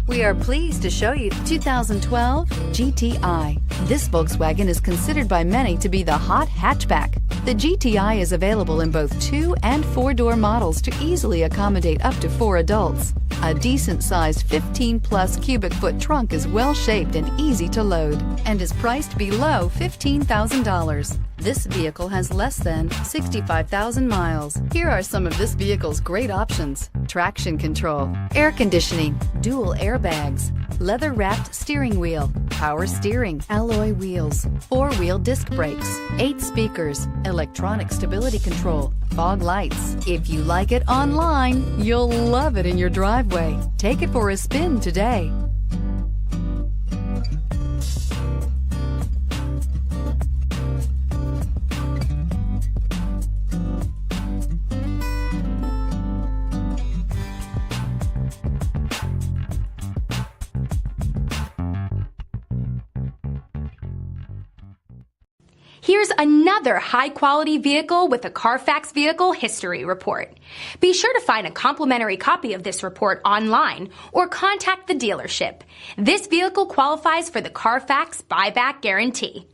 We are pleased to show you the 2012 GTI. This Volkswagen is considered by many to be the hot hatchback. The GTI is available in both 2- and 4-door models to easily accommodate up to 4 adults. A decent-sized 15-plus cubic foot trunk is well-shaped and easy to load and is priced below $15,000. This vehicle has less than 65,000 miles. Here are some of this vehicle's great options: traction control, air conditioning, dual airbags, leather-wrapped steering wheel, power steering, alloy wheels, 4-wheel disc brakes, 8 speakers, electronic stability control, fog lights. If you like it online, you'll love it in your driveway. Take it for a spin today. Here's another high-quality vehicle with a CARFAX Vehicle History Report. Be sure to find a complimentary copy of this report online or contact the dealership. This vehicle qualifies for the CARFAX Buyback Guarantee.